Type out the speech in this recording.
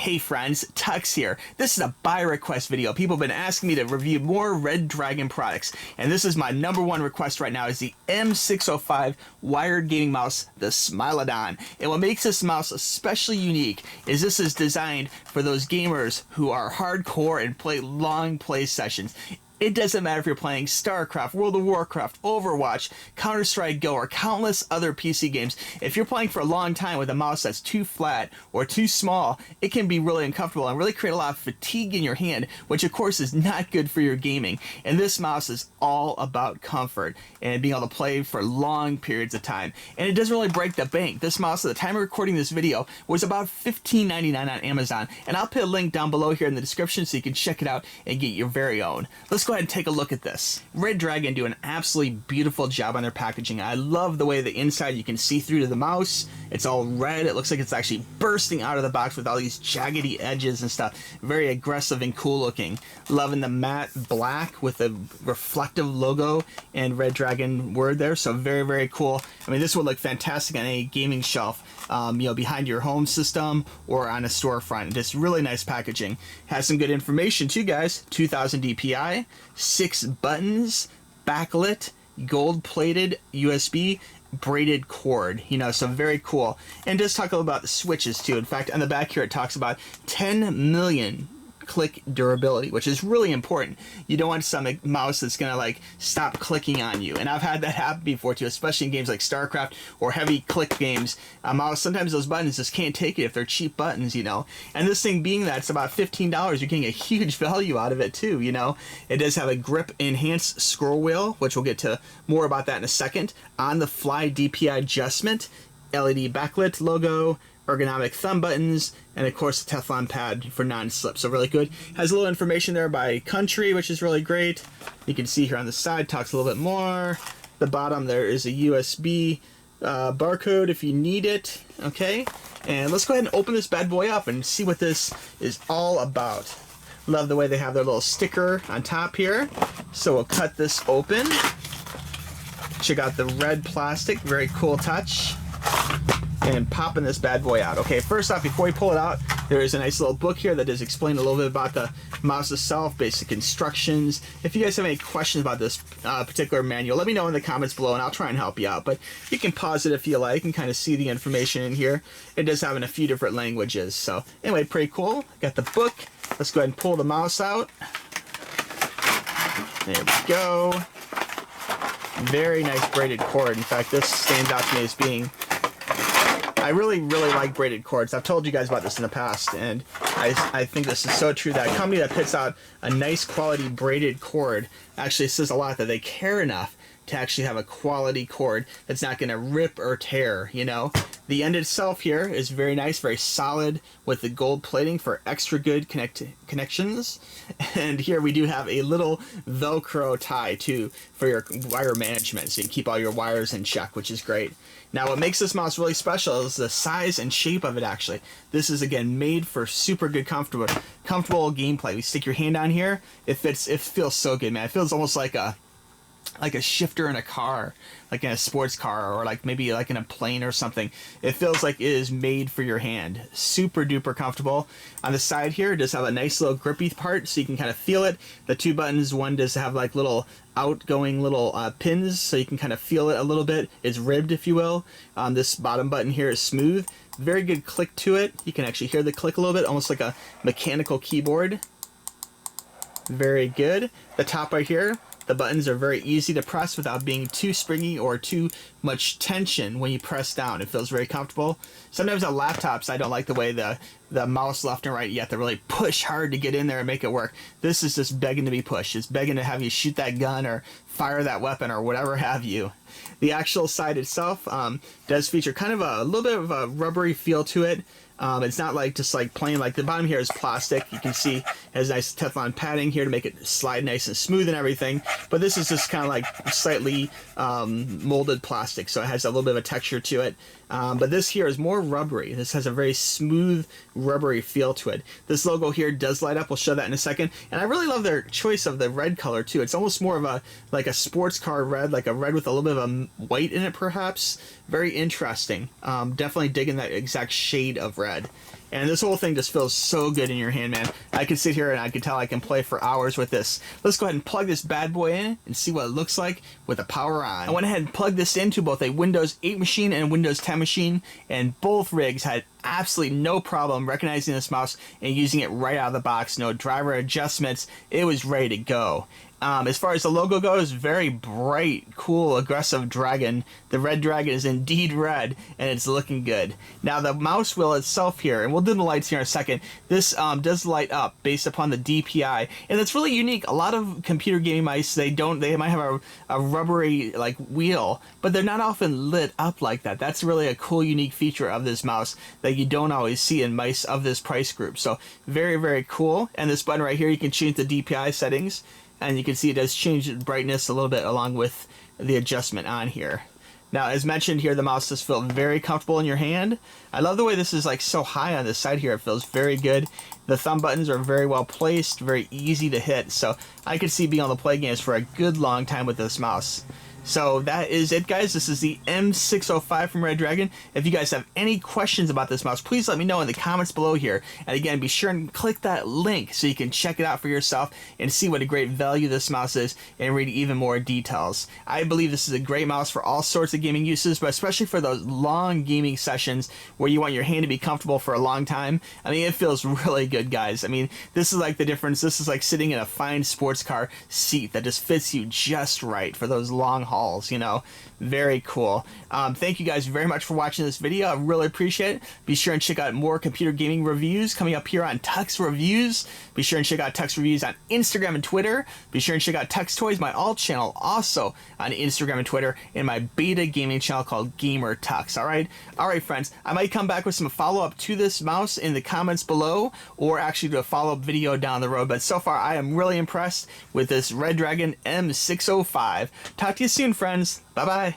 Hey friends, TUXX here. This is a buy request video. People have been asking me to review more Redragon products, and this is my #1 request right now is the M605 wired gaming mouse, the Smilodon. And what makes this mouse especially unique is this is designed for those gamers who are hardcore and play long play sessions. It doesn't matter if you're playing StarCraft, World of Warcraft, Overwatch, Counter-Strike Go, or countless other PC games. If you're playing for a long time with a mouse that's too flat or too small, it can be really uncomfortable and really create a lot of fatigue in your hand, which of course is not good for your gaming. And this mouse is all about comfort and being able to play for long periods of time. And it doesn't really break the bank. This mouse, at the time of recording this video, was about $15.99 on Amazon. And I'll put a link down below here in the description so you can check it out and get your very own. Let's go ahead and take a look at this. Redragon do an absolutely beautiful job on their packaging. I love the way the inside you can see through to the mouse. It's all red. It looks like it's actually bursting out of the box with all these jaggedy edges and stuff. Very aggressive and cool looking. Loving the matte black with the reflective logo and Redragon word there. So very, very cool. I mean, this would look fantastic on a gaming shelf, behind your home system or on a storefront. Just really nice packaging. Has some good information too, guys. 2000 DPI. 6 buttons, backlit, gold-plated USB, braided cord, so very cool. And just talk a little about the switches too. In fact, on the back here it talks about 10 million click durability, which is really important. You don't want some mouse that's gonna stop clicking on you, and I've had that happen before too, especially in games like StarCraft or heavy click games. A mouse, sometimes those buttons just can't take it if they're cheap buttons, and this thing being that it's about $15, you're getting a huge value out of it too. It does have a grip enhanced scroll wheel, which we'll get to more about that in a second. On the fly DPI adjustment, LED backlit logo, ergonomic thumb buttons, and of course the Teflon pad for non-slip. So really good. Has a little information there by country, which is really great. You can see here on the side, talks a little bit more. The bottom there is a USB barcode if you need it. Okay, and let's go ahead and open this bad boy up and see what this is all about. Love the way they have their little sticker on top here. So we'll cut this open. Check out the red plastic, very cool touch. And popping this bad boy out. Okay, first off, before we pull it out, there is a nice little book here that does explain a little bit about the mouse itself, basic instructions. If you guys have any questions about this particular manual, let me know in the comments below and I'll try and help you out. But you can pause it if you like and kind of see the information in here. It does have in a few different languages. So anyway, pretty cool. Got the book. Let's go ahead and pull the mouse out. There we go. Very nice braided cord. In fact, this stands out to me as being... I really like braided cords. I've told you guys about this in the past, and I think this is so true. That a company that puts out a nice quality braided cord actually says a lot that they care enough to actually have a quality cord that's not going to rip or tear, The end itself here is very nice, very solid with the gold plating for extra good connections. And here we do have a little Velcro tie too for your wire management, so you can keep all your wires in check, which is great. Now what makes this mouse really special is the size and shape of it actually. This is again made for super good comfortable gameplay. You stick your hand on here, it feels so good, man. It feels almost like a shifter in a car, like in a sports car, or maybe in a plane or something. It feels like it is made for your hand. Super duper comfortable. On the side here, it does have a nice little grippy part, so you can kind of feel it. The two buttons, one does have little outgoing little pins, so you can kind of feel it a little bit. It's ribbed, if you will. This bottom button here is smooth. Very good click to it. You can actually hear the click a little bit, almost like a mechanical keyboard. Very good. The top right here, the buttons are very easy to press without being too springy or too much tension when you press down. It feels very comfortable. Sometimes on laptops, I don't like the way the mouse left and right, you have to really push hard to get in there and make it work. This is just begging to be pushed. It's begging to have you shoot that gun or fire that weapon or whatever have you. The actual side itself does feature kind of a little bit of a rubbery feel to it. It's not just plain, the bottom here is plastic. You can see it has nice Teflon padding here to make it slide nice and smooth and everything. But this is just kind of slightly molded plastic, so it has a little bit of a texture to it. But this here is more rubbery. This has a very smooth, rubbery feel to it. This logo here does light up. We'll show that in a second. And I really love their choice of the red color too. It's almost more of a sports car red, like a red with a little bit of a white in it perhaps. Very interesting. Definitely digging that exact shade of red. And this whole thing just feels so good in your hand, man. I can sit here and I can tell I can play for hours with this. Let's go ahead and plug this bad boy in and see what it looks like with the power on. I went ahead and plugged this into both a Windows 8 machine and Windows 10 machine, and both rigs had absolutely no problem recognizing this mouse and using it right out of the box. No driver adjustments. It was ready to go. As far as the logo goes, very bright, cool, aggressive dragon. The Redragon is indeed red, and it's looking good. Now, the mouse wheel itself here, and we'll do the lights here in a second, this does light up based upon the DPI, and it's really unique. A lot of computer gaming mice, they might have a rubbery like wheel, but they're not often lit up like that. That's really a cool, unique feature of this mouse that you don't always see in mice of this price group. So, very, very cool. And this button right here, you can change the DPI settings. And you can see it does change the brightness a little bit along with the adjustment on here. Now, as mentioned here, the mouse does feel very comfortable in your hand. I love the way this is like so high on this side here. It feels very good. The thumb buttons are very well placed, very easy to hit. So I could see being able to play games for a good long time with this mouse. So that is it, guys. This is the M605 from Redragon. If you guys have any questions about this mouse, please let me know in the comments below here. And again, be sure and click that link so you can check it out for yourself and see what a great value this mouse is and read even more details. I believe this is a great mouse for all sorts of gaming uses, but especially for those long gaming sessions where you want your hand to be comfortable for a long time. I mean, it feels really good, guys. I mean, this is like the difference. This is like sitting in a fine sports car seat that just fits you just right for those long hauls, you know. Very cool. Thank you guys very much for watching this video. I really appreciate it. Be sure and check out more computer gaming reviews coming up here on TUXX Reviews. Be sure and check out TUXX Reviews on Instagram and Twitter. Be sure and check out TUXX Toys, my alt channel, also on Instagram and Twitter, and my beta gaming channel called Gamer TUXX. Alright friends, I might come back with some follow-up to this mouse in the comments below, or actually do a follow-up video down the road. But so far, I am really impressed with this Redragon M605. Talk to you soon, friends. Bye-bye.